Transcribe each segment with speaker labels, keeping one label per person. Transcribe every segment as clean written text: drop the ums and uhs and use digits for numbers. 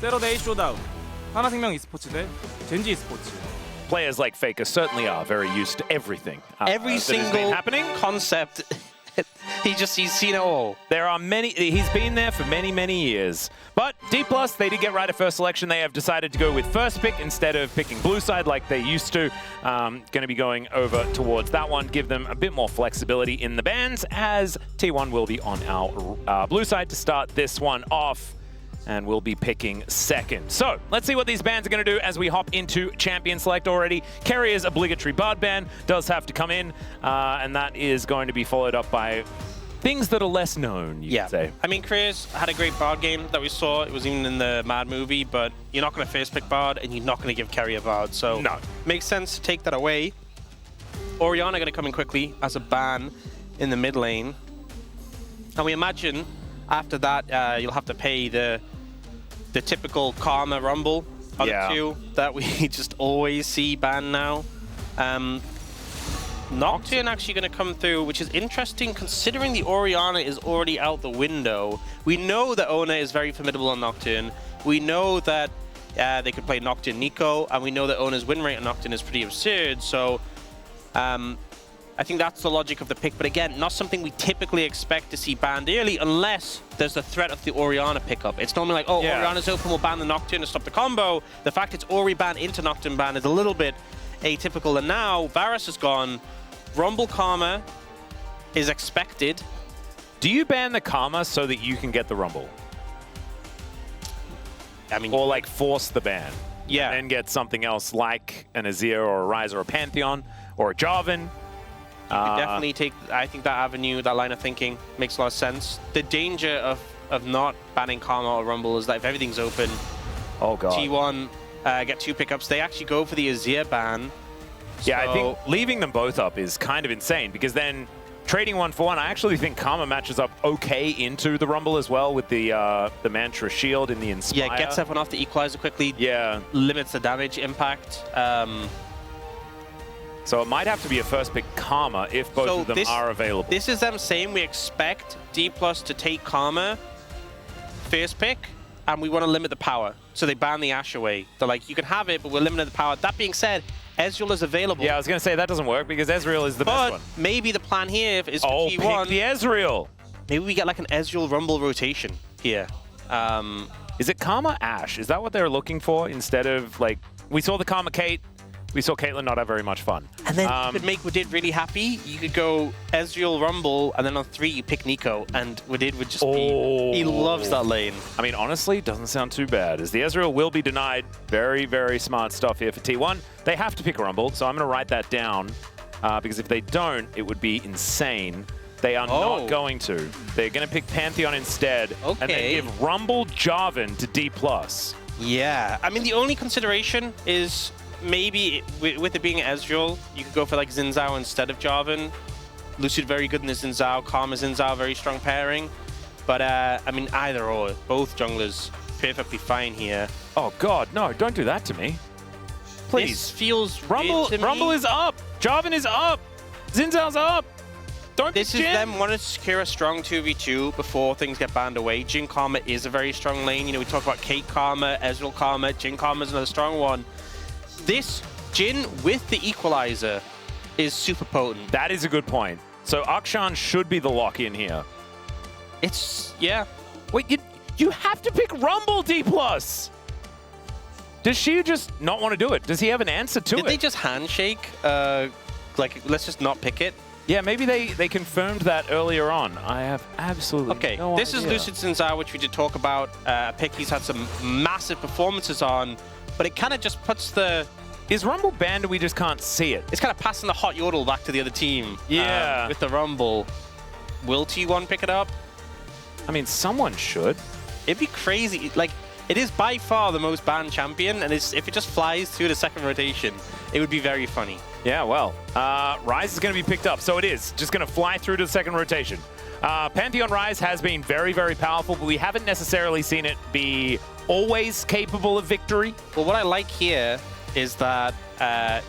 Speaker 1: 세러데이 쇼다운. 하나생명 e스포츠 대 젠지 e스포츠.
Speaker 2: Players like Faker certainly are very used to everything.
Speaker 3: Every
Speaker 2: that has been
Speaker 3: single
Speaker 2: happening.
Speaker 3: concept, he's seen it all.
Speaker 2: There are many. He's been there for many, many years. But D+, they did get right at first selection. They have decided to go with first pick instead of picking blue side like they used to. Going to be going over towards that one, give them a bit more flexibility in the bans, as T1 will be on our blue side to start this one off. And we'll be picking second. So let's see what these bans are going to do as we hop into Champion Select already. Carrier's obligatory Bard ban does have to come in, and that is going to be followed up by things that are less known, you could say.
Speaker 3: I mean, Carrier's had a great Bard game that we saw. It was even in the Mad movie, but you're not going to first pick Bard, and you're not going to give Carrier Bard. So
Speaker 2: no.
Speaker 3: Makes sense to take that away. Orianna going to come in quickly as a ban in the mid lane. And we imagine after that, you'll have to pay the typical Karma Rumble are the two that we just always see banned now. Nocturne actually going to come through, which is interesting considering the Orianna is already out the window. We know that Ona is very formidable on Nocturne. We know that they could play Nocturne Nico, and we know that Ona's win rate on Nocturne is pretty absurd. So I think that's the logic of the pick, but again, not something we typically expect to see banned early unless there's the threat of the Orianna pickup. It's normally like, oh, Orianna's open, we'll ban the Nocturne to stop the combo. The fact it's Ori ban into Nocturne ban is a little bit atypical, and now Varus is gone. Rumble Karma is expected.
Speaker 2: Do you ban the Karma so that you can get the Rumble?
Speaker 3: I mean,
Speaker 2: or like force the ban?
Speaker 3: Yeah.
Speaker 2: And then get something else like an Azir or a Ryze or a Pantheon or a Jarvan?
Speaker 3: You could definitely take, I think that avenue, that line of thinking makes a lot of sense. The danger of not banning Karma or Rumble is that if everything's open,
Speaker 2: oh god,
Speaker 3: T1 get 2 pickups. They actually go for the Azir ban.
Speaker 2: Yeah,
Speaker 3: so
Speaker 2: I think leaving them both up is kind of insane because then trading 1 for 1, I actually think Karma matches up okay into the Rumble as well with the Mantra Shield in the Inspire.
Speaker 3: Yeah, gets everyone off the Equalizer quickly.
Speaker 2: Yeah.
Speaker 3: Limits the damage impact.
Speaker 2: So it might have to be a first pick Karma if both of them are available.
Speaker 3: This is them saying we expect D+ to take Karma first pick, and we want to limit the power. So they ban the Ashe away. They're like, you can have it, but we're limiting the power. That being said, Ezreal is available.
Speaker 2: Yeah, I was going to say that doesn't work because Ezreal is the best one.
Speaker 3: But maybe the plan here is for
Speaker 2: T1.
Speaker 3: pick
Speaker 2: the Ezreal.
Speaker 3: Maybe we get like an Ezreal Rumble rotation here.
Speaker 2: Is it Karma Ashe? Is that what they're looking for instead of like, we saw the Karma Kate. We saw Caitlyn not have very much fun.
Speaker 3: And then you could make Wadid really happy. You could go Ezreal Rumble, and then on 3 you pick Nico, and Wadid would just be... He loves that lane.
Speaker 2: I mean, honestly, doesn't sound too bad, as the Ezreal will be denied. Very, very smart stuff here for T1. They have to pick a Rumble, so I'm going to write that down, because if they don't, it would be insane. They are not going to. They're going to pick Pantheon instead, and then give Rumble Jarvan to D+.
Speaker 3: Yeah. I mean, the only consideration is... maybe with it being Ezreal, you could go for like Xin Zhao instead of Jarvan. Lucid very good in the Xin Zhao, Karma Xin Zhao, very strong pairing. But I mean, either or, both junglers perfectly fine here.
Speaker 2: Oh god, no, don't do that to me. Please.
Speaker 3: This feels
Speaker 2: Rumble is up! Jarvan is up! Xin Zhao's up! Don't
Speaker 3: This is them wanting to secure a strong 2v2 before things get banned away. Jhin Karma is a very strong lane. You know, we talk about Kate Karma, Ezreal Karma, Jhin Karma is another strong one. This Jhin with the Equalizer is super potent.
Speaker 2: That is a good point. So Akshan should be the lock-in here.
Speaker 3: It's, yeah.
Speaker 2: Wait, you have to pick Rumble D+. Does she just not want to do it? Does he have an answer to it?
Speaker 3: Did they just handshake? Like, let's just not pick it?
Speaker 2: Yeah, maybe they confirmed that earlier on. I have absolutely no
Speaker 3: this
Speaker 2: idea.
Speaker 3: is Lucid Xin Zhao, which we did talk about. A pick he's had some massive performances on. But it kind of just puts the...
Speaker 2: Is Rumble banned or we just can't see it?
Speaker 3: It's kind of passing the hot yodel back to the other team.
Speaker 2: Yeah.
Speaker 3: With the Rumble. Will T1 pick it up?
Speaker 2: I mean, someone should.
Speaker 3: It'd be crazy. Like, it is by far the most banned champion, and if it just flies through the second rotation, it would be very funny.
Speaker 2: Yeah, well, Ryze is going to be picked up, so it is just going to fly through to the second rotation. Pantheon Ryze has been very, very powerful, but we haven't necessarily seen it be always capable of victory.
Speaker 3: Well, what I like here is that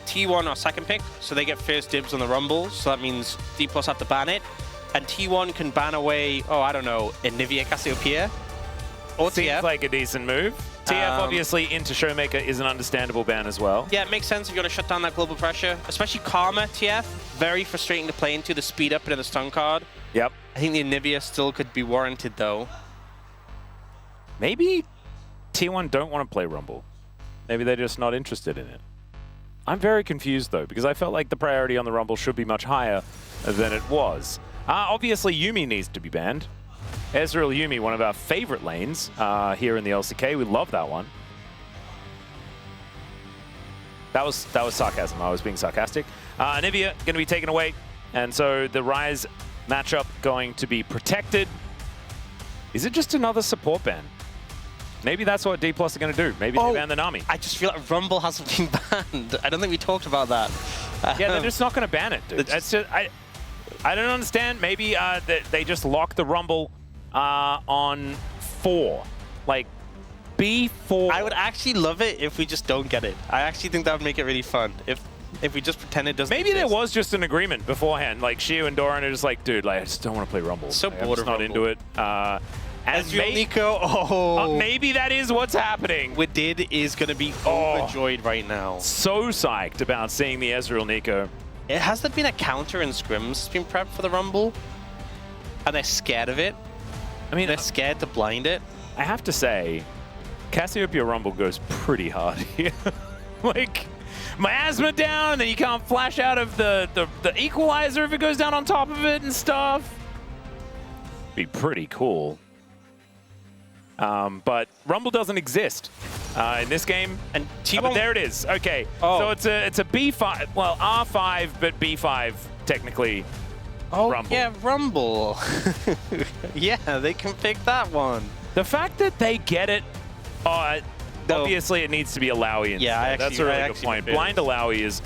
Speaker 3: T1 are second pick, so they get first dibs on the Rumble, so that means D+ have to ban it, and T1 can ban away, oh, I don't know, Nivea Cassiopeia. Or
Speaker 2: seems
Speaker 3: TF.
Speaker 2: like a decent move. TF obviously into Showmaker is an understandable ban as well.
Speaker 3: Yeah, it makes sense if you want to shut down that global pressure. Especially Karma TF. Very frustrating to play into, the speed up and the stun card.
Speaker 2: Yep.
Speaker 3: I think the Anivia still could be warranted though.
Speaker 2: Maybe T1 don't want to play Rumble. Maybe they're just not interested in it. I'm very confused though, because I felt like the priority on the Rumble should be much higher than it was. Obviously Yuumi needs to be banned. Ezreal Yuumi, one of our favorite lanes here in the LCK. We love that one. That was sarcasm. I was being sarcastic. Anivia going to be taken away, and so the Ryze matchup going to be protected. Is it just another support ban? Maybe that's what D+ are going to do. Maybe they ban the Nami.
Speaker 3: I just feel like Rumble hasn't been banned. I don't think we talked about that.
Speaker 2: Yeah, they're just not going to ban it, dude. That's just, I don't understand. Maybe they just lock the Rumble on 4. Like, B4.
Speaker 3: I would actually love it if we just don't get it. I actually think that would make it really fun. If we just pretend it doesn't
Speaker 2: Maybe
Speaker 3: exist.
Speaker 2: there was just an agreement beforehand. Like, Shiu and Doran are just like, dude, like, I just don't want to play Rumble.
Speaker 3: So
Speaker 2: like,
Speaker 3: bored
Speaker 2: I'm just
Speaker 3: of
Speaker 2: not
Speaker 3: Rumble.
Speaker 2: into it.
Speaker 3: Ezreal Nico,
Speaker 2: Maybe that is what's happening.
Speaker 3: Widid is going to be overjoyed right now.
Speaker 2: So psyched about seeing the Ezreal Nico.
Speaker 3: Has there been a counter in scrims being prepped for the Rumble? And they're scared of it?
Speaker 2: I mean,
Speaker 3: They're scared to blind it?
Speaker 2: I have to say, Cassiopeia Rumble goes pretty hard here. Like, miasma down, and then you can't flash out of the equalizer if it goes down on top of it and stuff. Be pretty cool. But Rumble doesn't exist in this game.
Speaker 3: And
Speaker 2: But there it is. Okay.
Speaker 3: Oh.
Speaker 2: So it's a B5, well, R5, but B5 technically. Rumble.
Speaker 3: Yeah, Rumble. Yeah, they can pick that one.
Speaker 2: The fact that they get it,
Speaker 3: No.
Speaker 2: obviously it needs to be Alawi instead.
Speaker 3: Yeah,
Speaker 2: That's a really good
Speaker 3: actually
Speaker 2: point.
Speaker 3: prefer
Speaker 2: Blind Alawi is,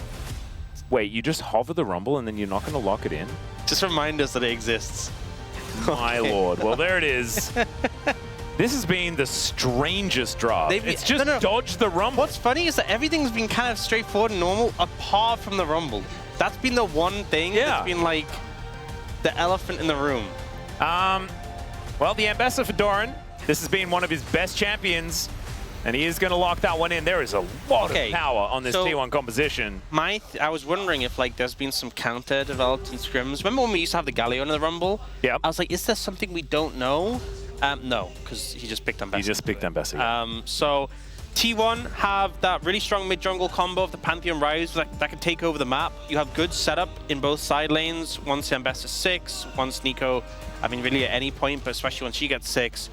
Speaker 2: wait, you just hover the Rumble and then you're not going to lock it in?
Speaker 3: Just remind us that it exists.
Speaker 2: My lord. Well, there it is. This has been the strangest draft. It's just dodge the Rumble.
Speaker 3: What's funny is that everything's been kind of straightforward and normal apart from the Rumble. That's been the one thing that's been like the elephant in the room.
Speaker 2: Well, the ambassador for Doran, this has been one of his best champions, and he is going to lock that one in. There is a lot of power on this T1 composition.
Speaker 3: I was wondering if like there's been some counter developed in scrims. Remember when we used to have the Galio in the Rumble?
Speaker 2: Yeah.
Speaker 3: I was like, is there something we don't know? No, because he just picked Ambassador.
Speaker 2: He just picked Ambassador.
Speaker 3: So T1 have that really strong mid-jungle combo of the Pantheon Ryze that can take over the map. You have good setup in both side lanes. Once Ambassador 6, once Nico, I mean really at any point, but especially when she gets 6.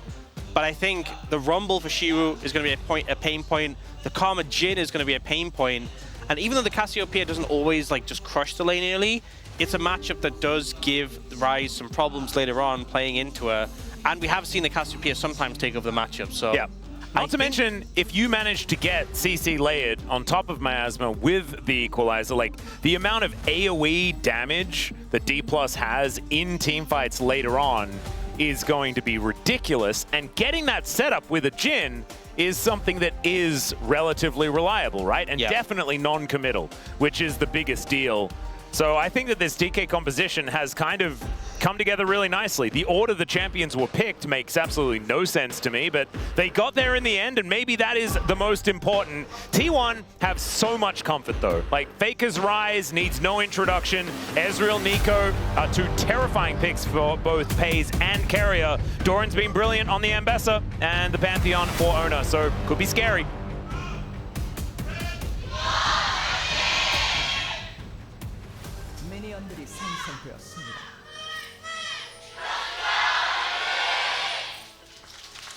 Speaker 3: But I think the Rumble for Shiru is going to be a pain point. The Karma Jhin is going to be a pain point. And even though the Cassiopeia doesn't always like just crush the lane early, it's a matchup that does give Ryze some problems later on playing into her. And we have seen the Cassiopeia sometimes take over the matchup. So
Speaker 2: yeah. Not to mention, if you manage to get CC layered on top of Miasma with the Equalizer, like the amount of AoE damage that D+ has in teamfights later on is going to be ridiculous. And getting that setup with a Jhin is something that is relatively reliable, right? And definitely non-committal, which is the biggest deal. So I think that this DK composition has kind of come together really nicely. The order the champions were picked makes absolutely no sense to me, but they got there in the end, and maybe that is the most important. T1 have so much comfort, though. Like, Faker's Rise needs no introduction. Ezreal, Nico are two terrifying picks for both Pays and Carrier. Doran's been brilliant on the Ambessa and the Pantheon for Ona, so could be scary.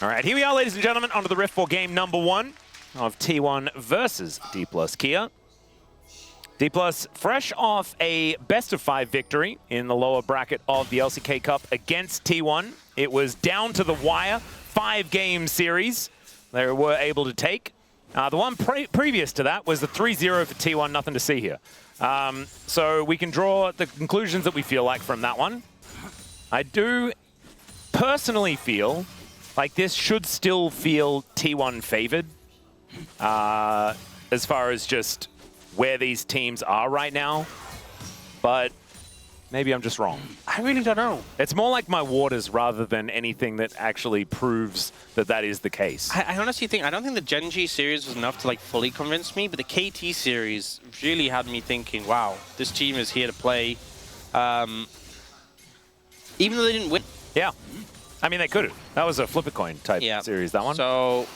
Speaker 2: All right, here we are, ladies and gentlemen, onto the Rift for game number 1 of T1 versus D+ Kia. D+ fresh off a best-of-5 victory in the lower bracket of the LCK Cup against T1. It was down to the wire, 5-game series they were able to take. The one previous to that was the 3-0 for T1, nothing to see here. So we can draw the conclusions that we feel like from that one. I do personally feel like this should still feel T1 favored as far as just where these teams are right now. But Maybe I'm just wrong.
Speaker 3: I really don't know.
Speaker 2: It's more like my waters rather than anything that actually proves that that is the case.
Speaker 3: I honestly think, I don't think the Gen G series was enough to like fully convince me, but the KT series really had me thinking, wow, this team is here to play. Even though they didn't win.
Speaker 2: Yeah. I mean, they could have. That was a flip a coin type series, that one.
Speaker 3: So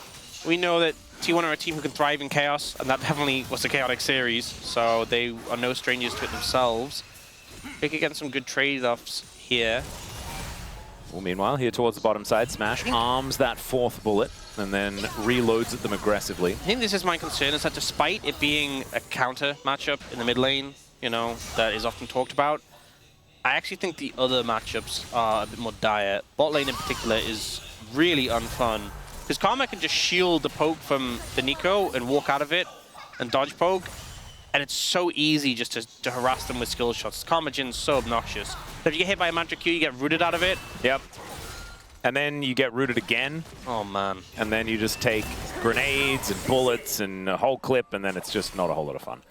Speaker 3: we know that T1 are a team who can thrive in chaos, and that definitely was a chaotic series, so they are no strangers to it themselves. Pick against some good trade-offs here.
Speaker 2: Well, meanwhile, here towards the bottom side, Smash arms that fourth bullet and then reloads at them aggressively.
Speaker 3: I think this is my concern, is that despite it being a counter matchup in the mid lane, you know, that is often talked about, I actually think the other matchups are a bit more dire. Bot lane in particular is really unfun, because Karma can just shield the poke from the Nico and walk out of it and dodge poke, and it's so easy just to harass them with skill shots. Karma Jin's so obnoxious. So if you get hit by a magic Q, you get rooted out of it.
Speaker 2: Yep. And then you get rooted again.
Speaker 3: Oh, man.
Speaker 2: And then you just take grenades and bullets and a whole clip, and then it's just not a whole lot of fun.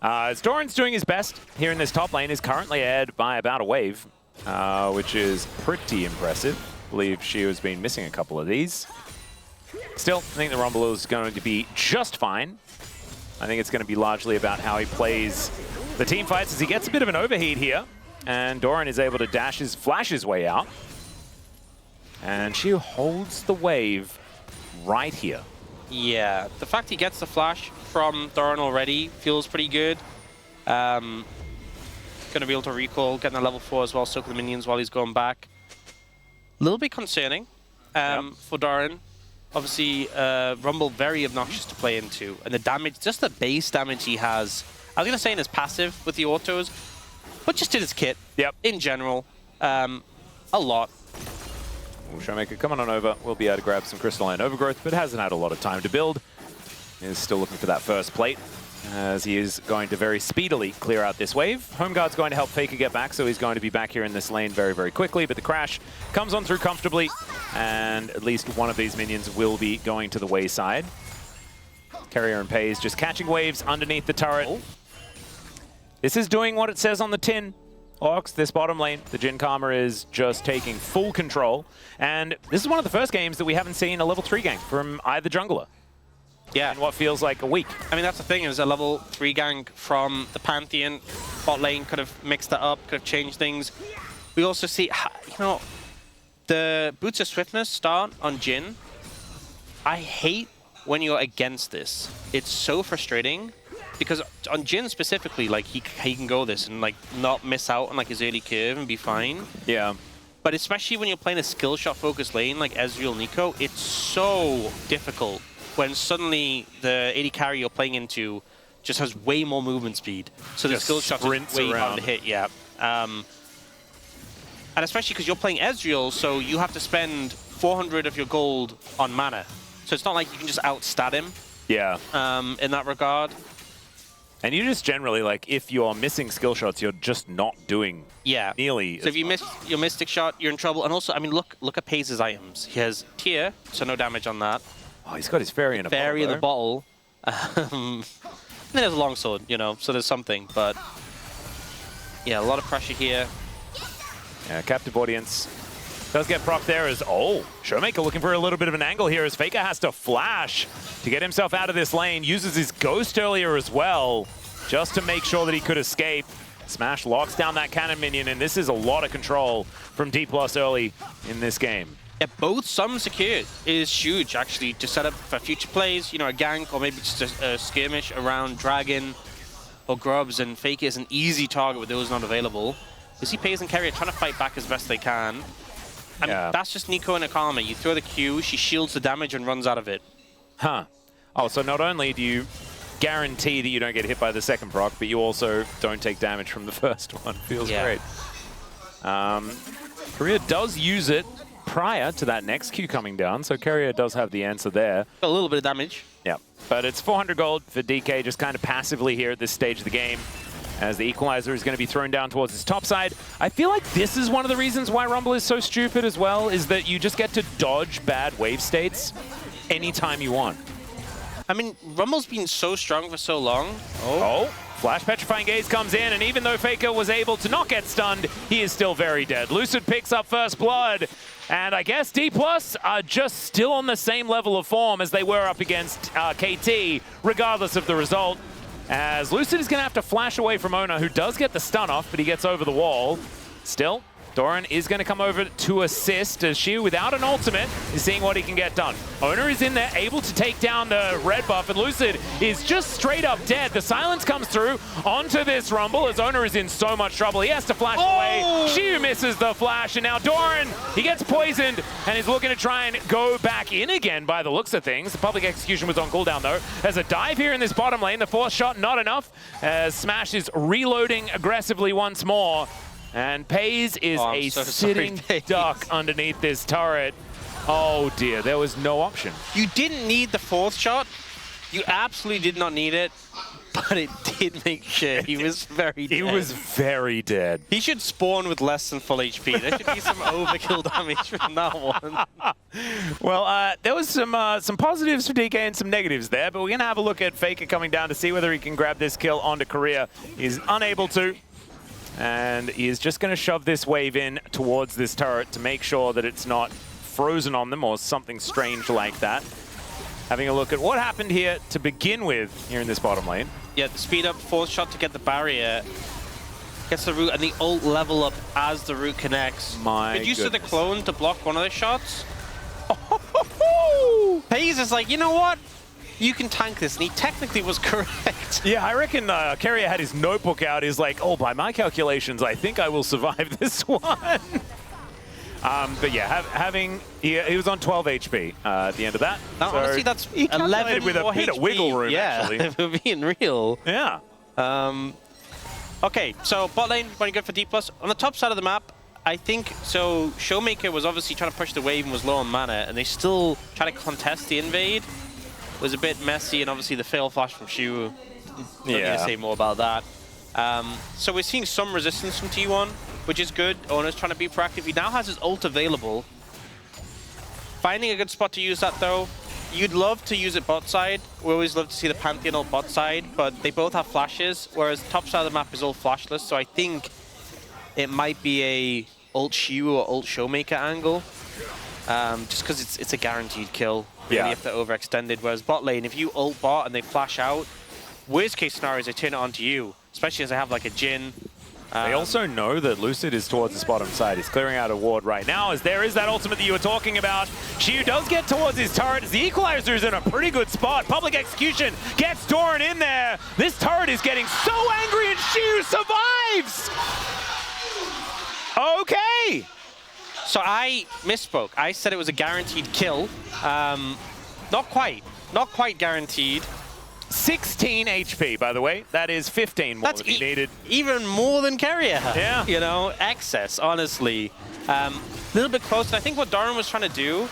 Speaker 2: As Doran's doing his best here in this top lane, is currently ahead by about a wave, which is pretty impressive. I believe she has been missing a couple of these. Still, I think the Rumble is going to be just fine. I think it's going to be largely about how he plays the team fights as he gets a bit of an overheat here. And Doran is able to flash his way out. And she holds the wave right here.
Speaker 3: Yeah, the fact he gets the flash from Doran already feels pretty good. Going to be able to recall, getting a level 4 as well, soak the minions while he's going back. A little bit concerning for Doran. Obviously, Rumble very obnoxious to play into. And the damage, just the base damage he has, I was going to say in his passive with the autos, but just in his kit in general, a lot.
Speaker 2: Showmaker coming on over, will be able to grab some Crystalline Overgrowth, but hasn't had a lot of time to build. Is still looking for that first plate, as he is going to very speedily clear out this wave. Home Guard's going to help Faker get back, so he's going to be back here in this lane very, very quickly, but the crash comes on through comfortably, and at least one of these minions will be going to the wayside. Carrier and Pays just catching waves underneath the turret. This is doing what it says on the tin. Orcs, this bottom lane, the Jhin Karma is just taking full control. And this is one of the first games that we haven't seen a level 3 gank from either jungler.
Speaker 3: Yeah.
Speaker 2: In what feels like a week.
Speaker 3: I mean, that's the thing, is a level 3 gank from the Pantheon. Bot lane could have mixed that up, could have changed things. We also see, you know, the Boots of Swiftness start on Jhin. I hate when you're against this. It's so frustrating. Because on Jhin specifically, like he can go this and like not miss out on like his early curve and be fine.
Speaker 2: Yeah.
Speaker 3: But especially when you're playing a skill shot focused lane like Ezreal Nico, it's so difficult when suddenly the AD carry you're playing into just has way more movement speed. So the skill shots are way harder to hit. Yeah. And especially because you're playing Ezreal, so you have to spend 400 of your gold on mana. So it's not like you can just outstat him.
Speaker 2: Yeah.
Speaker 3: In that regard.
Speaker 2: And you just generally, like, if you're missing skill shots, you're just not doing nearly.
Speaker 3: So if you miss your Mystic Shot, you're in trouble. And also, I mean, look at Paze's items. He has Tear, so no damage on that.
Speaker 2: Oh, he's got his Fairy in a bottle.
Speaker 3: Fairy in the bottle. And then there's a Longsword, you know, so there's something. But, yeah, a lot of pressure here.
Speaker 2: Yeah, captive audience. Does get proc there as, Showmaker looking for a little bit of an angle here as Faker has to flash to get himself out of this lane. Uses his Ghost earlier as well, just to make sure that he could escape. Smash locks down that cannon minion, and this is a lot of control from D+ early in this game.
Speaker 3: Yeah, both summons secured is huge, actually, to set up for future plays, you know, a gank or maybe just a skirmish around Dragon or Grubs, and Faker is an easy target with those not available. You see Paze and Carrier trying to fight back as best they can. I mean, that's just Nico and Akama. You throw the Q, she shields the damage and runs out of it.
Speaker 2: Huh. Oh, so not only do you guarantee that you don't get hit by the second proc, but you also don't take damage from the first one. Feels great. Korea does use it prior to that next Q coming down, so Carrier does have the answer there.
Speaker 3: Got a little bit of damage.
Speaker 2: Yeah, but it's 400 gold for DK just kind of passively here at this stage of the game, as the equalizer is going to be thrown down towards his top side. I feel like this is one of the reasons why Rumble is so stupid as well, is that you just get to dodge bad wave states anytime you want.
Speaker 3: I mean, Rumble's been so strong for so long.
Speaker 2: Flash Petrifying Gaze comes in, and even though Faker was able to not get stunned, he is still very dead. Lucid picks up first blood, and I guess D+ are just still on the same level of form as they were up against KT, regardless of the result, as Lucid is going to have to flash away from Ona, who does get the stun off, but he gets over the wall. Still, Doran is going to come over to assist as Xiu, without an ultimate, is seeing what he can get done. Ona is in there, able to take down the red buff, and Lucid is just straight up dead. The silence comes through onto this Rumble as Ona is in so much trouble. He has to flash away. Xiu misses the flash, and now Doran, he gets poisoned, and he's looking to try and go back in again by the looks of things. The public execution was on cooldown, though. There's a dive here in this bottom lane. The fourth shot, not enough, as Smash is reloading aggressively once more. And Pays is sitting duck underneath this turret. Oh dear, there was no option.
Speaker 3: You didn't need the fourth shot. You absolutely did not need it, but it did make sure he was very dead.
Speaker 2: He was very dead.
Speaker 3: He should spawn with less than full HP. There should be some overkill damage from that one.
Speaker 2: Well, there was some positives for DK and some negatives there, but we're going to have a look at Faker coming down to see whether he can grab this kill onto Korea. He's unable to. And he is just going to shove this wave in towards this turret to make sure that it's not frozen on them or something strange like that. Having a look at what happened here to begin with here in this bottom lane.
Speaker 3: Yeah, the speed up fourth shot to get the barrier. Gets the root and the ult level up as the root connects.
Speaker 2: My
Speaker 3: Good use of the clone to block one of the shots. Pays is like, you know what? You can tank this, and he technically was correct.
Speaker 2: Yeah, I reckon Carrier had his notebook out. He's like, oh, by my calculations, I think I will survive this one. But yeah, he was on 12 HP at the end of that.
Speaker 3: Now,
Speaker 2: so
Speaker 3: honestly, that's
Speaker 2: he
Speaker 3: 11
Speaker 2: with a
Speaker 3: more
Speaker 2: bit
Speaker 3: HP.
Speaker 2: of wiggle room,
Speaker 3: yeah,
Speaker 2: actually.
Speaker 3: if we're being real.
Speaker 2: Yeah.
Speaker 3: Okay, so bot lane, going good for D+. On the top side of the map, I think, so Showmaker was obviously trying to push the wave and was low on mana, and they still try to contest the invade. It was a bit messy, and obviously the fail flash from Shu. Don't need to say more about that. So we're seeing some resistance from T1, which is good. Ona's trying to be proactive. He now has his ult available. Finding a good spot to use that, though. You'd love to use it bot side. We always love to see the Pantheon ult bot side, but they both have flashes, whereas the top side of the map is all flashless, so I think it might be a ult Shu or ult Showmaker angle, just because it's a guaranteed kill. Really, if they're overextended. Whereas bot lane, if you ult bot and they flash out, worst case scenario is they turn it onto you, especially as they have like a Jhin.
Speaker 2: They also know that Lucid is towards this bottom side. He's clearing out a ward right now, as there is that ultimate that you were talking about. Xiu does get towards his turret, as the Equalizer is in a pretty good spot. Public execution gets Doran in there. This turret is getting so angry, and Xiu survives! Okay!
Speaker 3: So I misspoke. I said it was a guaranteed kill. Not quite guaranteed.
Speaker 2: 16 HP, by the way. That is 15 more than he needed.
Speaker 3: Even more than Carrier.
Speaker 2: Yeah.
Speaker 3: You know, excess, honestly. A little bit close. And I think what Doran was trying to do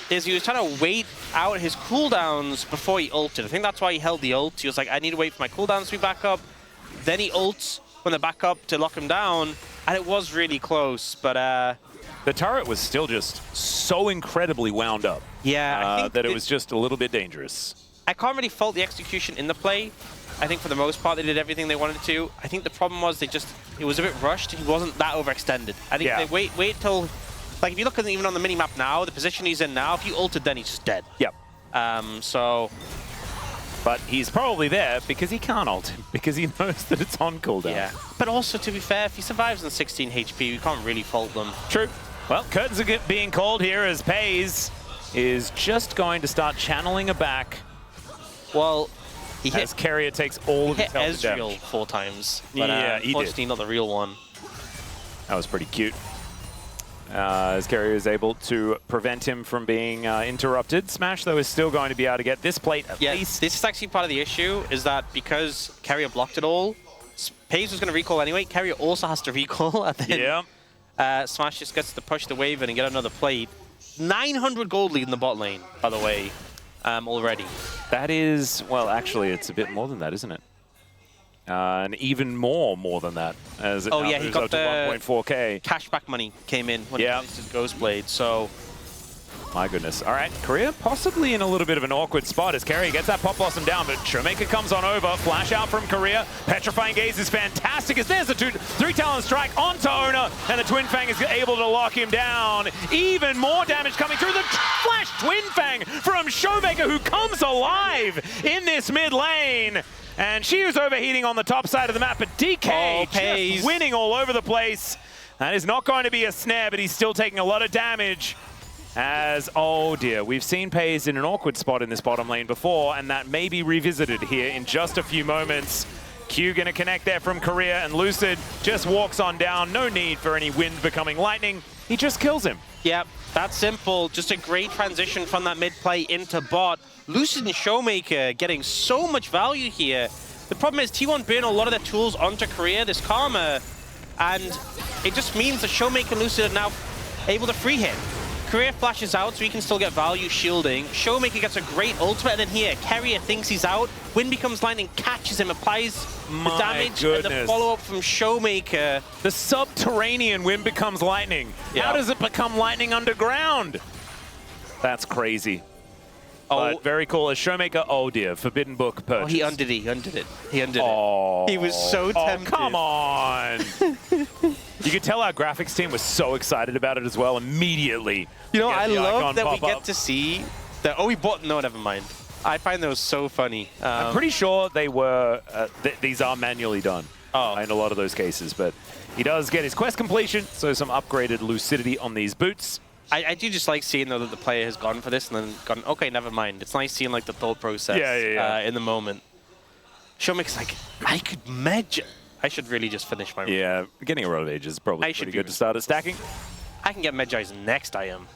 Speaker 3: is he was trying to wait out his cooldowns before he ulted. I think that's why he held the ult. He was like, I need to wait for my cooldowns to be back up. Then he ults when they're back up to lock him down. And it was really close, but...
Speaker 2: the turret was still just so incredibly wound up.
Speaker 3: Yeah, I think
Speaker 2: that it was just a little bit dangerous.
Speaker 3: I can't really fault the execution in the play. I think for the most part they did everything they wanted to. I think the problem was it was a bit rushed. He wasn't that overextended. I think they wait till, like if you look at even on the mini map now, the position he's in now, if you ulted then he's just dead.
Speaker 2: Yep. But he's probably there because he can't ult him, because he knows that it's on cooldown.
Speaker 3: Yeah. But also, to be fair, if he survives on 16 HP, we can't really fault them.
Speaker 2: True. Well, curtains are being called here as Pays is just going to start channeling a back.
Speaker 3: Well, he hit...
Speaker 2: As Carrier takes all of his health damage.
Speaker 3: 4 times. But,
Speaker 2: yeah, he
Speaker 3: unfortunately,
Speaker 2: did.
Speaker 3: not the real one.
Speaker 2: That was pretty cute. As Carrier is able to prevent him from being interrupted. Smash, though, is still going to be able to get this plate at least.
Speaker 3: This is actually part of the issue, is that because Carrier blocked it all, Pays was going to recall anyway. Carrier also has to recall, and then Smash just gets to push the wave in and get another plate. 900 gold lead in the bot lane, by the way, already.
Speaker 2: That is, well, actually, it's a bit more than that, isn't it? And even more than that, as it now
Speaker 3: he
Speaker 2: moves
Speaker 3: got
Speaker 2: up to
Speaker 3: the
Speaker 2: 1.4k.
Speaker 3: Cashback money came in when he released his Ghost Blade, so
Speaker 2: My goodness. All right, Korea possibly in a little bit of an awkward spot as Carrier gets that Pop Blossom down, but Showmaker comes on over. Flash out from Korea. Petrifying Gaze is fantastic as there's a 3 talent strike onto Ona, and the Twin Fang is able to lock him down. Even more damage coming through. The Flash Twin Fang from Showmaker, who comes alive in this mid lane. And she was overheating on the top side of the map, but DK just winning all over the place. That is not going to be a snare, but he's still taking a lot of damage. As, oh dear, we've seen Pays in an awkward spot in this bottom lane before, and that may be revisited here in just a few moments. Q going to connect there from Korea, and Lucid just walks on down. No need for any wind becoming lightning. He just kills him.
Speaker 3: Yep, that's simple. Just a great transition from that mid play into bot. Lucid and Showmaker getting so much value here. The problem is T1 burn a lot of their tools onto Korea, this Karma, and it just means that Showmaker and Lucid are now able to free hit. Korea flashes out so he can still get value shielding. Showmaker gets a great ultimate, and then here, Carrier thinks he's out. Wind becomes lightning, catches him, applies the damage, and the follow-up from Showmaker.
Speaker 2: The subterranean Wind becomes lightning. Yeah. How does it become lightning underground? That's crazy. But very cool. As Showmaker, oh dear, Forbidden Book purchase.
Speaker 3: Oh, he undid it. He was so tempted.
Speaker 2: Come on. You could tell our graphics team was so excited about it as well immediately.
Speaker 3: You know, I love that we get to see that. Oh, he bought. No, never mind. I find those so funny.
Speaker 2: I'm pretty sure they were. These are manually done in a lot of those cases, but he does get his quest completion, so some upgraded lucidity on these boots.
Speaker 3: I do just like seeing though that the player has gone for this and then gone, okay, never mind. It's nice seeing like the thought process in the moment. Showmaker's like, I could measure. I should really just finish my run.
Speaker 2: Yeah, getting a Road of Ages is probably pretty good to start at stacking.
Speaker 3: I can get Medjai's next, I am.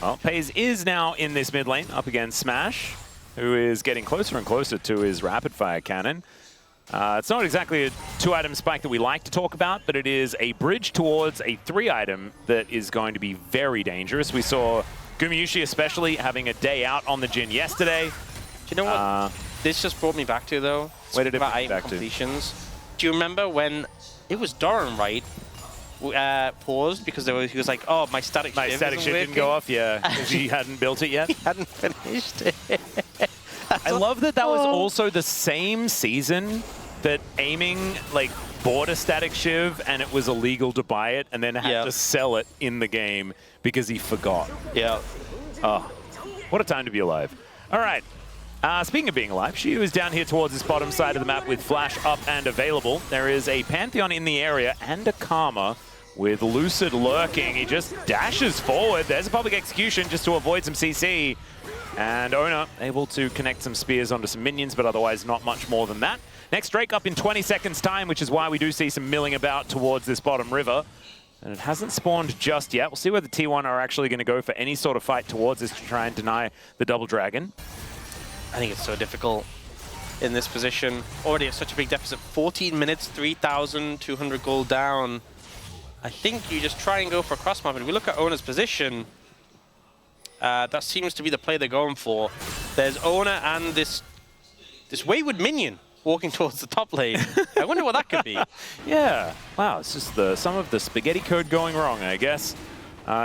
Speaker 2: Well, Pays is now in this mid lane up against Smash, who is getting closer and closer to his rapid fire cannon. It's not exactly a 2-item spike that we like to talk about, but it is a bridge towards a 3-item that is going to be very dangerous. We saw Gumayushi especially having a day out on the Jhin yesterday.
Speaker 3: Do you know what this just brought me back to, though?
Speaker 2: Where did it bring
Speaker 3: item
Speaker 2: back
Speaker 3: completions. Do you remember when it was Doran, right? Paused because he was like, oh, my static shift
Speaker 2: didn't go off, yeah, because he hadn't built it yet.
Speaker 3: Hadn't finished it.
Speaker 2: I love that that was also the same season that Aiming bought a static shiv and it was illegal to buy it and then had to sell it in the game because he forgot.
Speaker 3: Yeah.
Speaker 2: Oh, what a time to be alive. All right. Speaking of being alive, Shiu is down here towards this bottom side of the map with Flash up and available. There is a Pantheon in the area and a Karma with Lucid lurking. He just dashes forward. There's a public execution just to avoid some CC. And Ona able to connect some spears onto some minions, but otherwise not much more than that. Next Drake up in 20 seconds time, which is why we do see some milling about towards this bottom river. And it hasn't spawned just yet. We'll see whether T1 are actually going to go for any sort of fight towards this to try and deny the double dragon.
Speaker 3: I think it's so difficult in this position. Already at such a big deficit. 14 minutes, 3,200 gold down. I think you just try and go for a cross map. If we look at Ona's position, that seems to be the play they're going for. There's Ona and this wayward minion walking towards the top lane. I wonder what that could be.
Speaker 2: Yeah. Wow, it's just some of the spaghetti code going wrong, I guess.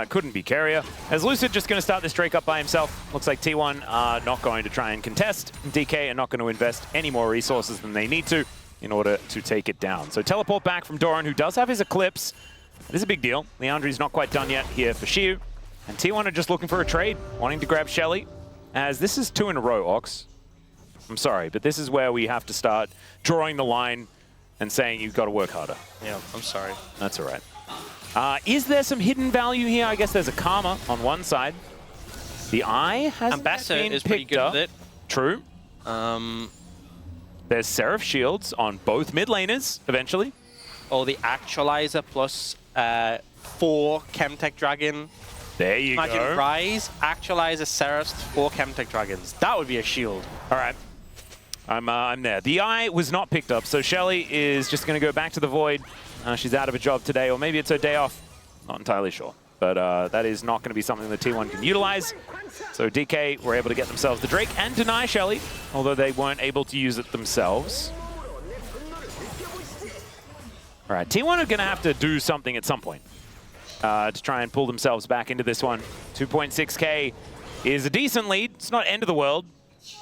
Speaker 2: Couldn't be Carrier. As Lucid just going to start this Drake up by himself. Looks like T1 are not going to try and contest. DK are not going to invest any more resources than they need to in order to take it down. So teleport back from Doran, who does have his Eclipse. This is a big deal. Leandri's not quite done yet here for Shiu. And T1 are just looking for a trade, wanting to grab Shelly. As this is 2 in a row, Ox. I'm sorry, but this is where we have to start drawing the line and saying you've got to work harder.
Speaker 3: Yeah, I'm sorry.
Speaker 2: That's all right. Is there some hidden value here? I guess there's a Karma on one side. The Eye hasn't been picked up. With it. True. There's Seraph Shields on both mid laners, eventually.
Speaker 3: Oh, the Actualizer plus 4 Chemtech Dragon.
Speaker 2: There you go.
Speaker 3: Imagine Rise, Actualizer, Seraphs, 4 Chemtech Dragons. That would be a shield.
Speaker 2: All right. I'm there. The Eye was not picked up, so Shelly is just going to go back to the Void. She's out of a job today, or maybe it's her day off. Not entirely sure. But that is not going to be something that T1 can utilize. So DK were able to get themselves the Drake and deny Shelly, although they weren't able to use it themselves. All right, T1 are going to have to do something at some point. to try and pull themselves back into this one. 2.6k is a decent lead. It's not end of the world,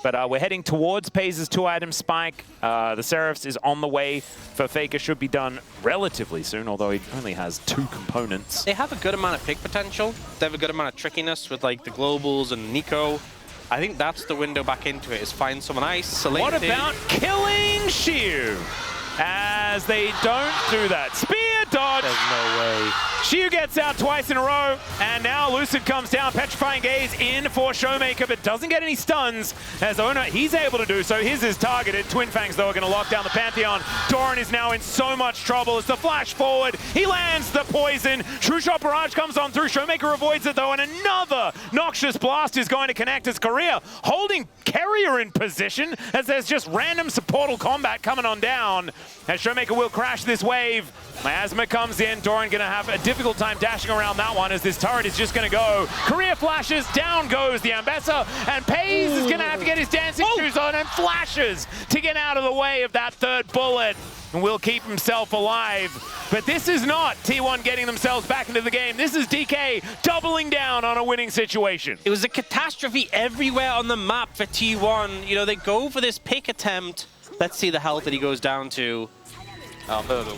Speaker 2: but we're heading towards FaZe's 2-item spike. The Seraphs is on the way for Faker. Should be done relatively soon, although he only has 2 components.
Speaker 3: They have a good amount of pick potential. They have a good amount of trickiness with like the globals and Nico. I think that's the window back into it, is find someone isolated.
Speaker 2: What about killing Shiu? As they don't do that. Spear dodge!
Speaker 3: There's no way.
Speaker 2: Shiu gets out twice in a row, and now Lucid comes down. Petrifying Gaze in for Showmaker, but doesn't get any stuns. As Ona, he's able to do so. His is targeted. Twin Fangs, though, are going to lock down the Pantheon. Doran is now in so much trouble. It's the flash forward. He lands the poison. True Shot Barrage comes on through. Showmaker avoids it, though, and another Noxious Blast is going to connect as Korea holding Carrier in position, as there's just random supportal combat coming on down. As Showmaker will crash this wave. Miasma comes in. Doran going to have a difficult time dashing around that one, as this turret is just going to go. Korea flashes. Down goes the Ambessa. And FaZe is going to have to get his dancing shoes on and flashes to get out of the way of that third bullet. And will keep himself alive. But this is not T1 getting themselves back into the game. This is DK doubling down on a winning situation.
Speaker 3: It was a catastrophe everywhere on the map for T1. You know, they go for this pick attempt. Let's see the health that he goes down to.
Speaker 4: I
Speaker 3: 21.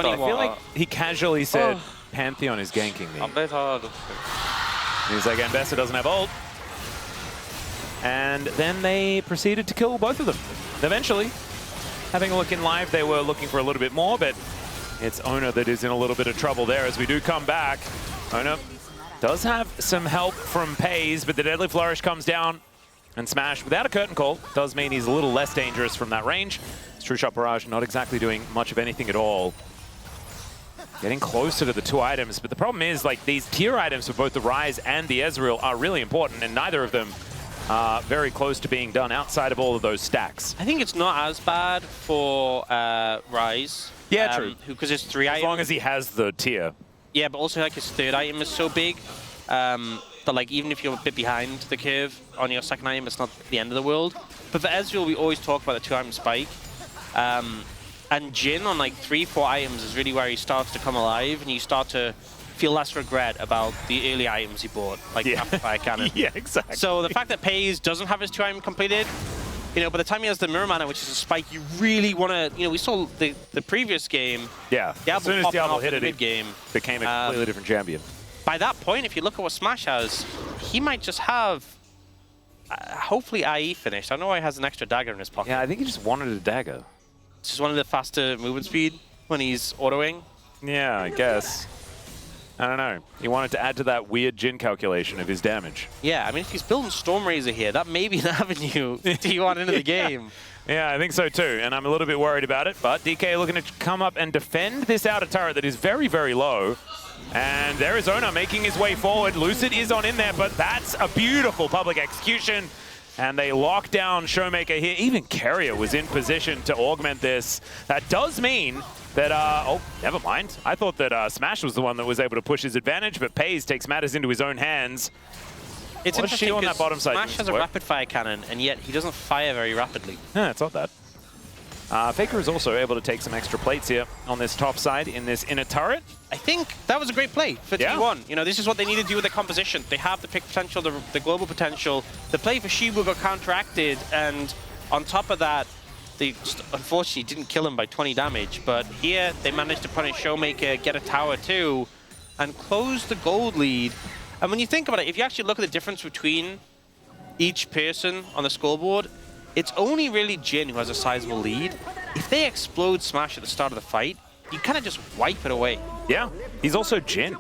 Speaker 2: I feel like he casually said, Pantheon is ganking me. He's like, Ambessa doesn't have ult. And then they proceeded to kill both of them. Eventually, having a look in live, they were looking for a little bit more, but it's Ona that is in a little bit of trouble there as we do come back. Ona does have some help from FaZe, but the Deadly Flourish comes down and Smash without a curtain call. Does mean he's a little less dangerous from that range. True Shot Barrage not exactly doing much of anything at all. Getting closer to the 2 items, but the problem is, like, these tier items for both the Ryze and the Ezreal are really important, and neither of them are very close to being done outside of all of those stacks.
Speaker 3: I think it's not as bad for Ryze.
Speaker 2: Yeah, true.
Speaker 3: Because it's 3 items.
Speaker 2: As long as he has the tier.
Speaker 3: Yeah, but also like his 3rd item is so big that like even if you're a bit behind the curve on your 2nd item, it's not the end of the world. But for Ezreal, we always talk about the 2-item spike. And Jhin on like 3-4 items is really where he starts to come alive, and you start to feel less regret about the early items he bought, like the Amplifier Cannon.
Speaker 2: Yeah, exactly.
Speaker 3: So the fact that FaZe doesn't have his 2-item completed, you know, by the time he has the Mirror Mana, which is a spike, you really want to, you know, we saw the previous game.
Speaker 2: Yeah,
Speaker 3: Diablo
Speaker 2: as soon as Diablo hit it,
Speaker 3: mid game
Speaker 2: became a completely different champion.
Speaker 3: By that point, if you look at what Smash has, he might just have, hopefully, IE finished. I know he has an extra dagger in his pocket.
Speaker 2: Yeah, I think he just wanted a dagger.
Speaker 3: It's just one of the faster movement speed when he's autoing.
Speaker 2: Yeah, I guess. I don't know. He wanted to add to that weird Jhin calculation of his damage.
Speaker 3: Yeah, I mean, if he's building Stormrazor here, that may be an avenue T1 into the game.
Speaker 2: Yeah, I think so too, and I'm a little bit worried about it, but DK looking to come up and defend this outer turret that is very, very low. And there is Ona making his way forward. Lucid is on in there, but that's a beautiful public execution. And they lock down Showmaker here. Even Carrier was in position to augment this. That does mean that, oh, never mind. I thought that Smash was the one that was able to push his advantage, but FaZe takes matters into his own hands.
Speaker 3: It's
Speaker 2: What's
Speaker 3: interesting
Speaker 2: on that bottom side?
Speaker 3: Smash has a rapid fire cannon, and yet he doesn't fire very rapidly.
Speaker 2: Yeah, it's not that. Faker is also able to take some extra plates here on this top side in this inner turret.
Speaker 3: I think that was a great play for T1. You know, this is what they need to do with the composition. They have the pick potential, the global potential. The play for Shibu got counteracted, and on top of that, they just unfortunately didn't kill him by 20 damage. But here, they managed to punish Showmaker, get a tower too, and close the gold lead. And when you think about it, if you actually look at the difference between each person on the scoreboard, it's only really Jhin who has a sizable lead. If they explode Smash at the start of the fight, you kind of just wipe it away.
Speaker 2: Yeah, he's also Jhin.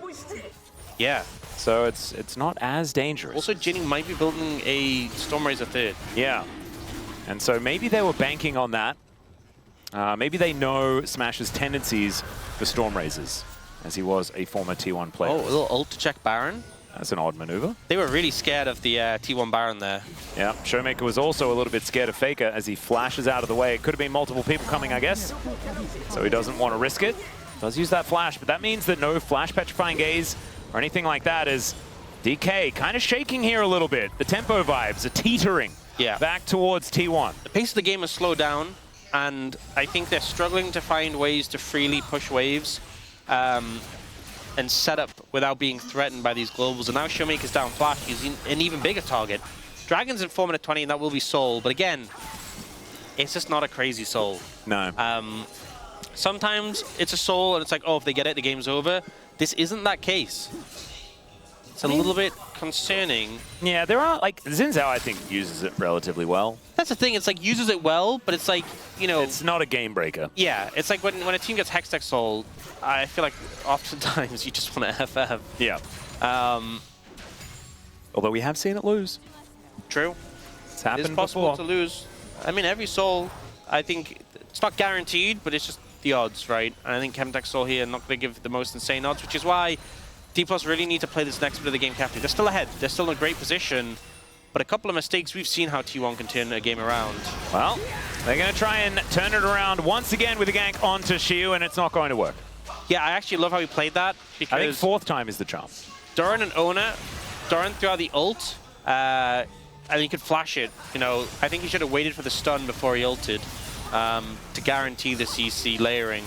Speaker 3: Yeah.
Speaker 2: So it's not as dangerous.
Speaker 3: Also, Jhin might be building a Stormrazor 3rd.
Speaker 2: Yeah. And so maybe they were banking on that. Maybe they know Smash's tendencies for Stormrazors, as he was a former T1 player.
Speaker 3: Oh, a little ult to check Baron.
Speaker 2: That's an odd maneuver.
Speaker 3: They were really scared of the T1 Baron there.
Speaker 2: Yeah, Showmaker was also a little bit scared of Faker as he flashes out of the way. It could have been multiple people coming, I guess. So he doesn't want to risk it. Does use that flash, but that means that no flash Petrifying Gaze or anything like that, is DK kind of shaking here a little bit. The tempo vibes are teetering back towards T1.
Speaker 3: The pace of the game has slowed down, and I think they're struggling to find ways to freely push waves and set up without being threatened by these globals. And now Showmaker's down Flash, he's an even bigger target. Dragon's in 4 minute 20, and that will be Soul, but again, it's just not a crazy Soul.
Speaker 2: No.
Speaker 3: Sometimes it's a Soul, and it's like, oh, if they get it, the game's over. This isn't that case. It's a little bit concerning.
Speaker 2: Yeah, there are, like, Xin Zhao, I think, uses it relatively well.
Speaker 3: That's the thing, it's like, uses it well, but it's like, you know...
Speaker 2: It's not a game breaker.
Speaker 3: Yeah, it's like when a team gets Hextech Soul, I feel like oftentimes you just want to FF.
Speaker 2: Yeah. Although we have seen it lose.
Speaker 3: True.
Speaker 2: It's happened
Speaker 3: It's possible
Speaker 2: before.
Speaker 3: to lose. I mean, every Soul, I think, it's not guaranteed, but it's just the odds, right? And I think Chemtech Soul here not going to give the most insane odds, which is why D+ really need to play this next bit of the game carefully. They're still ahead. They're still in a great position. But a couple of mistakes, we've seen how T1 can turn a game around.
Speaker 2: Well, they're going to try and turn it around once again with a gank onto Xiu, and it's not going to work.
Speaker 3: Yeah, I actually love how he played that. Because
Speaker 2: I think 4th time is the charm.
Speaker 3: Doran and Ona, Doran threw out the ult, and he could flash it. You know, I think he should have waited for the stun before he ulted to guarantee the CC layering.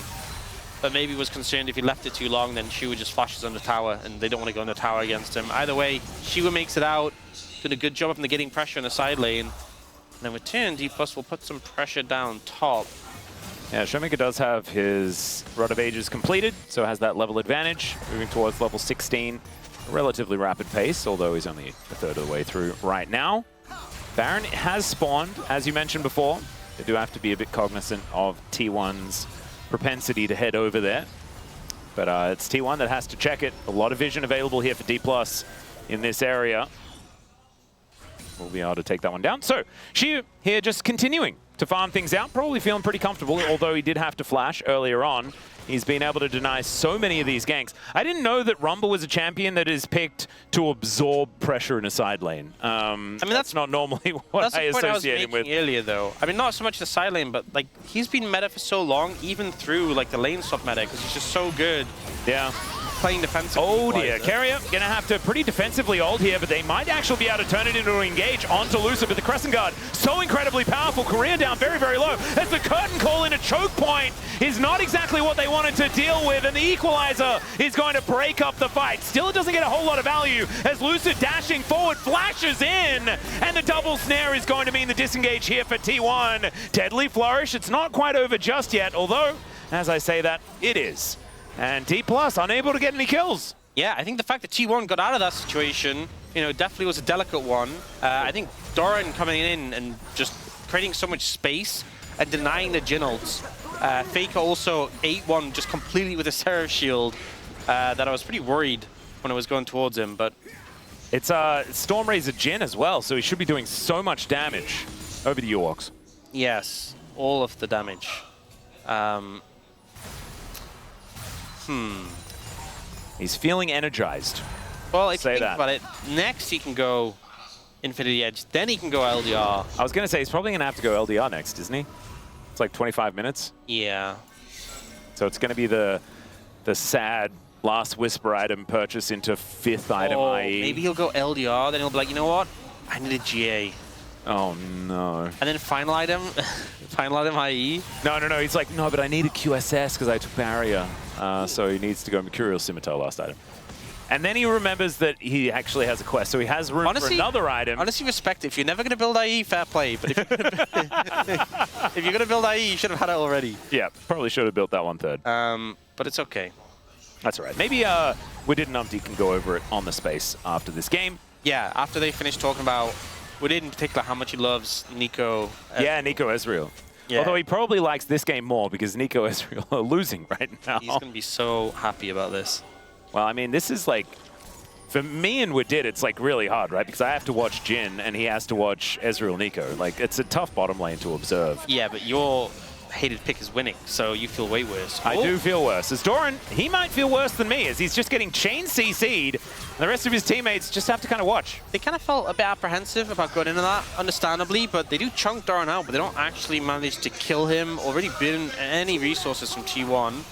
Speaker 3: But maybe was concerned if he left it too long, then Shiwa just flashes on the tower, and they don't want to go on the tower against him. Either way, Shiwa makes it out, did a good job of getting pressure in the side lane. And then with turn, D+ will put some pressure down top.
Speaker 2: Yeah, Showmaker does have his Rod of Ages completed, so has that level advantage, moving towards level 16. A relatively rapid pace, although he's only a third of the way through right now. Baron has spawned, as you mentioned before. They do have to be a bit cognizant of T1's propensity to head over there. But it's T1 that has to check it. A lot of vision available here for D+ in this area. We'll be able to take that one down. So, Xiu here just continuing to farm things out, probably feeling pretty comfortable, although he did have to flash earlier on. He's been able to deny so many of these ganks. I didn't know that Rumble was a champion that is picked to absorb pressure in a side lane. I mean, that's not normally what I associate him with.
Speaker 3: Earlier, though. I mean, not so much the side lane, but like he's been meta for so long, even through like the lane swap meta, because he's just so good.
Speaker 2: Yeah.
Speaker 3: Playing defensively.
Speaker 2: Oh dear, Carrier gonna have to pretty defensively ult here, but they might actually be able to turn it into an engage onto Lucifer, but the Crescent Guard, so incredibly powerful. Korea down very, very low. As the curtain call in a choke point is not exactly what they wanted to deal with, and the Equalizer is going to break up the fight. Still, it doesn't get a whole lot of value as Lucid dashing forward, flashes in, and the double snare is going to mean the disengage here for T1. Deadly Flourish, it's not quite over just yet, although, as I say that, it is. And D+ unable to get any kills.
Speaker 3: Yeah, I think the fact that T1 got out of that situation, you know, definitely was a delicate one. I think Doran coming in and just creating so much space and denying the Jhin ults. Faker also 8-1 just completely with a Seraph shield that I was pretty worried when I was going towards him, but...
Speaker 2: It's Stormrazor Jhin as well, so he should be doing so much damage over the Ewoks.
Speaker 3: Yes, all of the damage.
Speaker 2: He's feeling energized.
Speaker 3: Well, if you think about it, next he can go Infinity Edge, then he can go LDR.
Speaker 2: I was going to say, he's probably going to have to go LDR next, isn't he? It's like 25 minutes.
Speaker 3: Yeah.
Speaker 2: So it's going to be the sad last Whisper item purchase into 5th item, IE.
Speaker 3: Maybe he'll go LDR, then he'll be like, you know what? I need a GA.
Speaker 2: Oh, no.
Speaker 3: And then final item IE?
Speaker 2: No. He's like, no, but I need a QSS because I took Barrier. So he needs to go Mercurial Scimitar last item. And then he remembers that he actually has a quest, so he has room for another item.
Speaker 3: Honestly, respect it. If you're never going to build IE, fair play. But if you're going to build IE, you should have had it already.
Speaker 2: Yeah, probably should have built that one third.
Speaker 3: But it's okay.
Speaker 2: That's all right. Maybe Widid and Numpty can go over it on the space after this game.
Speaker 3: Yeah, after they finish talking about Widid in particular, how much he loves Nico.
Speaker 2: Yeah, Nico Ezreal.
Speaker 3: Yeah.
Speaker 2: Although he probably likes this game more because Nico Ezreal are losing right now.
Speaker 3: He's going to be so happy about this.
Speaker 2: Well, I mean, this is like, for me and Widid, it's like really hard, right? Because I have to watch Jhin and he has to watch Ezreal Nico. Like, it's a tough bottom lane to observe.
Speaker 3: Yeah, but your hated pick is winning, so you feel way worse.
Speaker 2: I do feel worse. As Doran, he might feel worse than me as he's just getting chain CC'd. And the rest of his teammates just have to kind of watch.
Speaker 3: They kind of felt a bit apprehensive about going into that, understandably, but they do chunk Doran out, but they don't actually manage to kill him or really burn any resources from T1.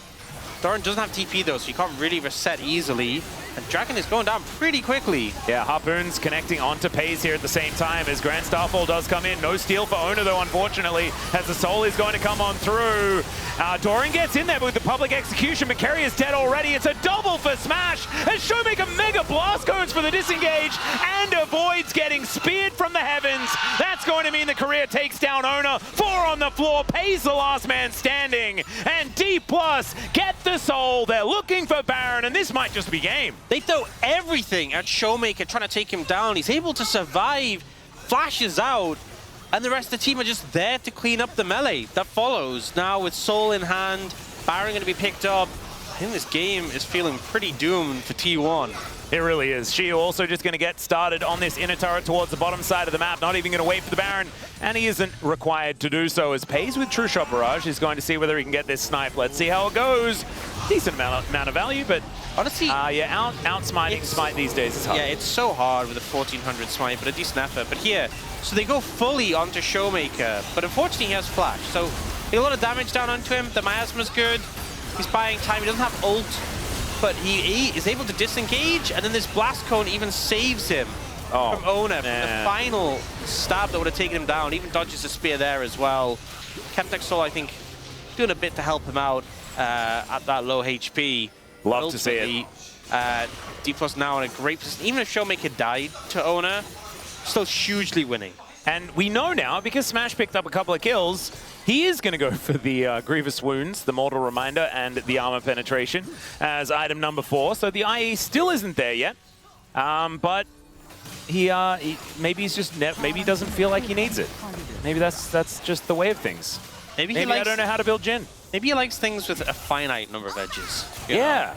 Speaker 3: Doran doesn't have TP though, so you can't really reset easily. And Dragon is going down pretty quickly.
Speaker 2: Yeah, Harpoon's connecting onto Pays here at the same time as Grand Starfall does come in. No steal for Ona, though, unfortunately, as the Soul is going to come on through. Doran gets in there with the public execution. McCary is dead already. It's a double for Smash as Showmaker Mega Blast goes for the disengage and avoids getting speared from the heavens. That's going to mean the career takes down Ona. 4 on the floor. Pays the last man standing. And D+ get the Soul. They're looking for Baron, and this might just be game.
Speaker 3: They throw everything at Showmaker trying to take him down. He's able to survive, flashes out, and the rest of the team are just there to clean up the melee that follows. Now with Soul in hand, Baron going to be picked up. I think this game is feeling pretty doomed for T1.
Speaker 2: It really is. Shio also just going to get started on this inner turret towards the bottom side of the map, not even going to wait for the Baron, and he isn't required to do so, as Pays with True Shot Barrage is going to see whether he can get this snipe. Let's see how it goes. Decent amount of value, but
Speaker 3: honestly,
Speaker 2: yeah, outsmiting Smite these days is hard.
Speaker 3: Yeah, it's so hard with a 1400 Smite, but a decent effort. But here, so they go fully onto Showmaker, but unfortunately he has Flash, so a lot of damage down onto him. The Miasma's good. He's buying time. He doesn't have ult, but he is able to disengage, and then this Blast Cone even saves him from Ona. The final stab that would have taken him down. Even dodges a spear there as well. Chemtech Soul, I think, doing a bit to help him out at that low HP.
Speaker 2: Love to see it.
Speaker 3: D+ now in a great position. Even if Showmaker died to Ona, still hugely winning.
Speaker 2: And we know now, because Smash picked up a couple of kills, he is going to go for the Grievous Wounds, the Mortal Reminder, and the Armor Penetration as item number 4. So the IE still isn't there yet, but he maybe he's just maybe he doesn't feel like he needs it. Maybe that's just the way of things. Maybe I don't know how to build Jhin.
Speaker 3: Maybe he likes things with a finite number of edges.
Speaker 2: Yeah.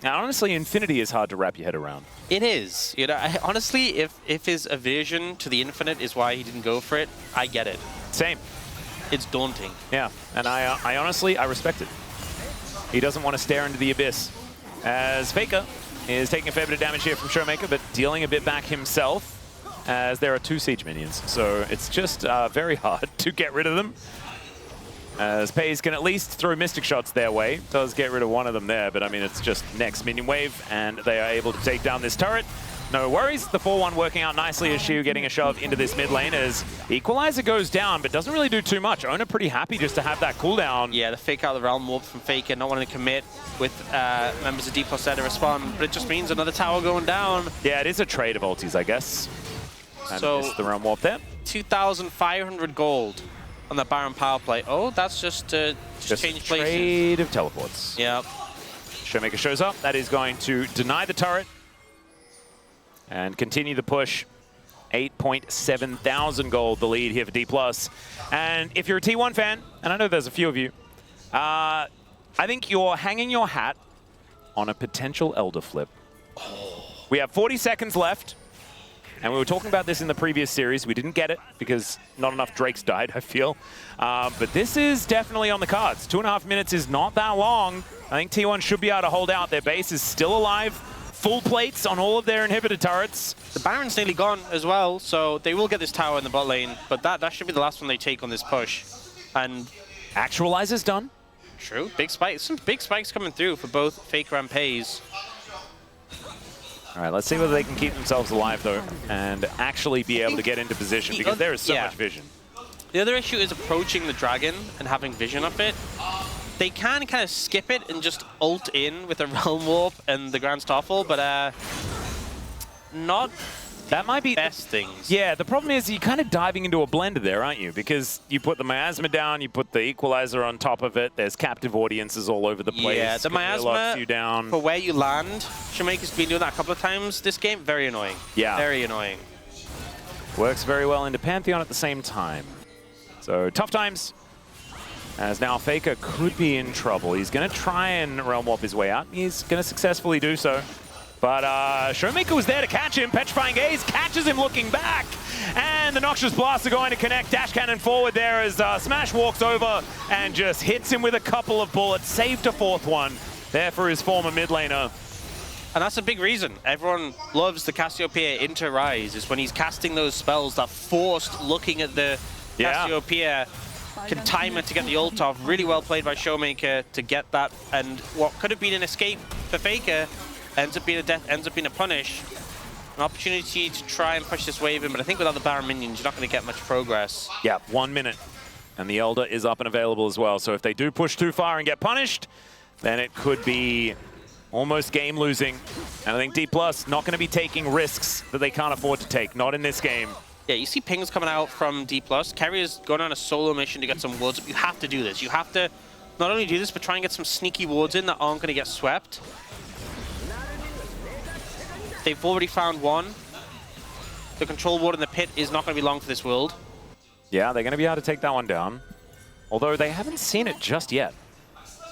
Speaker 2: Now, honestly, infinity is hard to wrap your head around.
Speaker 3: It is. You know, honestly, if his aversion to the infinite is why he didn't go for it, I get it.
Speaker 2: Same.
Speaker 3: It's daunting.
Speaker 2: Yeah, and I honestly, I respect it. He doesn't want to stare into the abyss. As Faker is taking a fair bit of damage here from Showmaker, but dealing a bit back himself, as there are 2 Siege minions. So it's just very hard to get rid of them. As Pays can at least throw Mystic Shots their way. Does get rid of one of them there, but I mean, it's just next minion wave, and they are able to take down this turret. No worries. The 4-1 working out nicely as Shiu getting a shove into this mid lane as Equalizer goes down, but doesn't really do too much. Ona pretty happy just to have that cooldown.
Speaker 3: Yeah, the fake out of the Realm Warp from Faker, not wanting to commit with members of D+ there to respond, but it just means another tower going down.
Speaker 2: Yeah, it is a trade of ultis, I guess. And
Speaker 3: so
Speaker 2: it's the Realm Warp there.
Speaker 3: 2,500 gold on the Baron power play. Oh, that's just change places.
Speaker 2: Trade of teleports.
Speaker 3: Yep.
Speaker 2: Showmaker shows up. That is going to deny the turret and continue the push. 8.7 thousand gold, the lead here for D+. And if you're a T1 fan, and I know there's a few of you, I think you're hanging your hat on a potential Elder flip. We have 40 seconds left. And we were talking about this in the previous series. We didn't get it because not enough Drakes died, I feel. But this is definitely on the cards. 2.5 minutes is not that long. I think T1 should be able to hold out. Their base is still alive. Full plates on all of their inhibitor turrets.
Speaker 3: The Baron's nearly gone as well, so they will get this tower in the bot lane. But that should be the last one they take on this push. And
Speaker 2: Actualizer's done.
Speaker 3: True. Big spikes. Some big spikes coming through for both Faker and Pays.
Speaker 2: All right, let's see whether they can keep themselves alive, though, and actually be able to get into position, because there is so much vision.
Speaker 3: The other issue is approaching the dragon and having vision of it. They can kind of skip it and just ult in with a Realm Warp and the Grand Starfall, but not
Speaker 2: that might be
Speaker 3: best things.
Speaker 2: Yeah, the problem is you're kind of diving into a blender there, aren't you? Because you put the Miasma down, you put the Equalizer on top of it, there's captive audiences all over the place.
Speaker 3: Yeah, the Miasma,
Speaker 2: down.
Speaker 3: for where you land, Showmaker's been doing that a couple of times this game. Very annoying.
Speaker 2: Yeah.
Speaker 3: Very annoying.
Speaker 2: Works very well into Pantheon at the same time. So, tough times. As now Faker could be in trouble. He's going to try and Realm Warp his way out. He's going to successfully do so. But Showmaker was there to catch him. Petrifying Gaze catches him looking back. And the Noxious Blast are going to connect. Dash Cannon forward there as Smash walks over and just hits him with a couple of bullets. Saved a 4th one there for his former mid laner.
Speaker 3: And that's a big reason. Everyone loves the Cassiopeia into Rise, is when he's casting those spells that forced looking at the Cassiopeia. Can time it to get the ult off. Really well played by Showmaker to get that. And what could have been an escape for Faker ends up being a death, ends up being a punish. An opportunity to try and push this wave in, but I think without the Baron minions, you're not going to get much progress.
Speaker 2: Yeah, 1 minute. And the Elder is up and available as well. So if they do push too far and get punished, then it could be almost game losing. And I think D+ not going to be taking risks that they can't afford to take. Not in this game.
Speaker 3: Yeah, you see pings coming out from D+. Carrier's going on a solo mission to get some wards. You have to do this. You have to not only do this, but try and get some sneaky wards in that aren't going to get swept. They've already found one. The control ward in the pit is not going to be long for this world.
Speaker 2: Yeah, they're going to be able to take that one down. Although they haven't seen it just yet.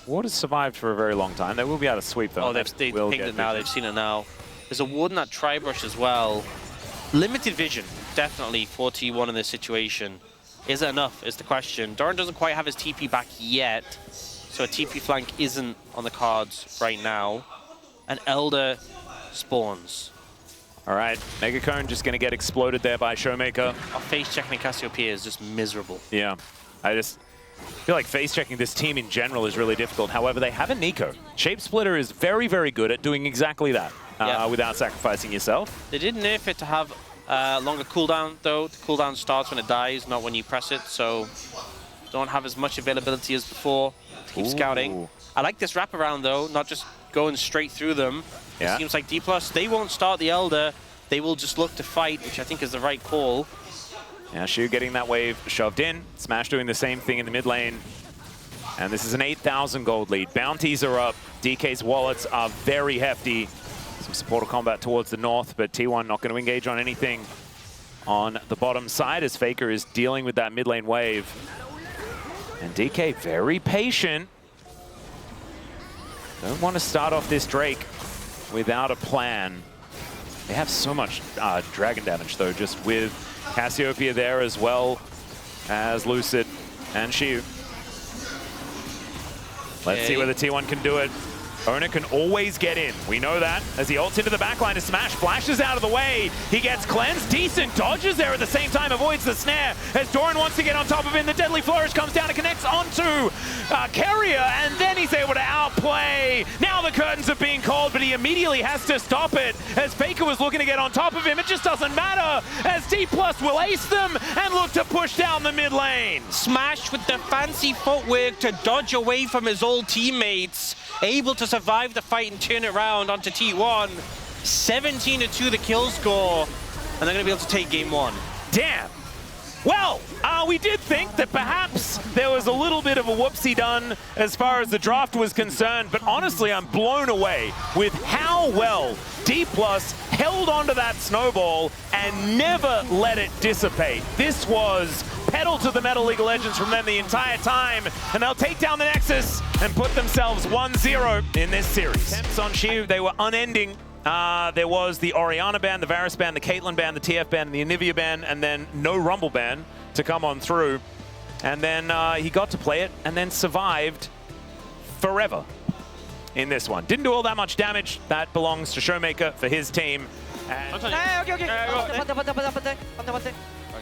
Speaker 2: Ward has survived for a very long time. They will be able to sweep though.
Speaker 3: Oh, they've pinged it now. They've seen it now. There's a ward in that tri-brush as well. Limited vision, definitely, for T1 in this situation. Is it enough, is the question. Doran doesn't quite have his TP back yet, so a TP flank isn't on the cards right now. And Elder spawns.
Speaker 2: All right, Mega Cone just going to get exploded there by Showmaker.
Speaker 3: Our face checking in Cassiopeia is just miserable.
Speaker 2: Yeah, I just feel like face checking this team in general is really difficult. However, they have a Nico. Shape Splitter is very, very good at doing exactly that without sacrificing yourself.
Speaker 3: They did nerf it to have longer cooldown, though. The cooldown starts when it dies, not when you press it, so don't have as much availability as before to keep scouting. I like this wraparound, though, not just going straight through them.
Speaker 2: Yeah.
Speaker 3: It seems like D+, they won't start the Elder. They will just look to fight, which I think is the right call.
Speaker 2: Yeah, Shu getting that wave shoved in. Smash doing the same thing in the mid lane. And this is an 8,000 gold lead. Bounties are up. DK's wallets are very hefty. Some supporter combat towards the north, but T1 not going to engage on anything on the bottom side as Faker is dealing with that mid lane wave. And DK very patient. Don't want to start off this Drake without a plan. They have so much dragon damage, though, just with Cassiopeia there as well as Lucid and Shu. Let's see whether T1 can do it. Ona can always get in. We know that. As he ults into the backline to Smash, flashes out of the way. He gets cleansed. Decent dodges there at the same time, avoids the snare. As Doran wants to get on top of him, the Deadly Flourish comes down and connects onto Carrier, and then he's able to outplay. Now the curtains are being called, but he immediately has to stop it. As Faker was looking to get on top of him, it just doesn't matter. As D+ will ace them and look to push down the mid lane.
Speaker 3: Smash with the fancy footwork to dodge away from his old teammates. Able to survive the fight and turn it around onto T1. 17-2 the kill score, and they're going to be able to take game one.
Speaker 2: Damn. Well, we did think that perhaps there was a little bit of a whoopsie done as far as the draft was concerned, but honestly, I'm blown away with how well D+ held onto that snowball and never let it dissipate. This was pedal to the metal League of Legends from them the entire time, and they'll take down the Nexus and put themselves 1-0 in this series. Attempts on Shu, they were unending. There was the Orianna ban, the Varus ban, the Caitlyn ban, the TF ban, the Anivia ban, and then no Rumble ban to come on through. And then he got to play it and then survived forever in this one. Didn't do all that much damage. That belongs to Showmaker for his team. And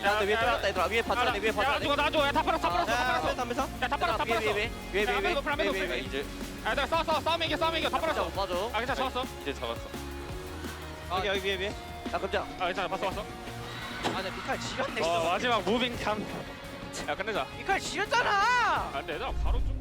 Speaker 4: 위에 뚫었다 얘들아. 위에 받쳐야 돼. 위에 받쳐야 돼.
Speaker 5: 놔줘. 다 팔았어.
Speaker 4: 하면서.
Speaker 5: 야, 다 팔았어.
Speaker 4: 위에. 이제.
Speaker 5: 야, 싸움 이겨. 다 팔았어.
Speaker 4: 맞아.
Speaker 5: 아, 괜찮아. 잡았어.
Speaker 3: 이제 잡았어.
Speaker 4: 여기 위에. 야, 깜짝.
Speaker 5: 아, 괜찮아. 봤어.
Speaker 4: 아, 나 미칼 지렸네.
Speaker 5: 마지막 무빙 참. 야, 끝내자.
Speaker 4: 미칼 지렸잖아.
Speaker 5: 안 돼. 나 바로 좀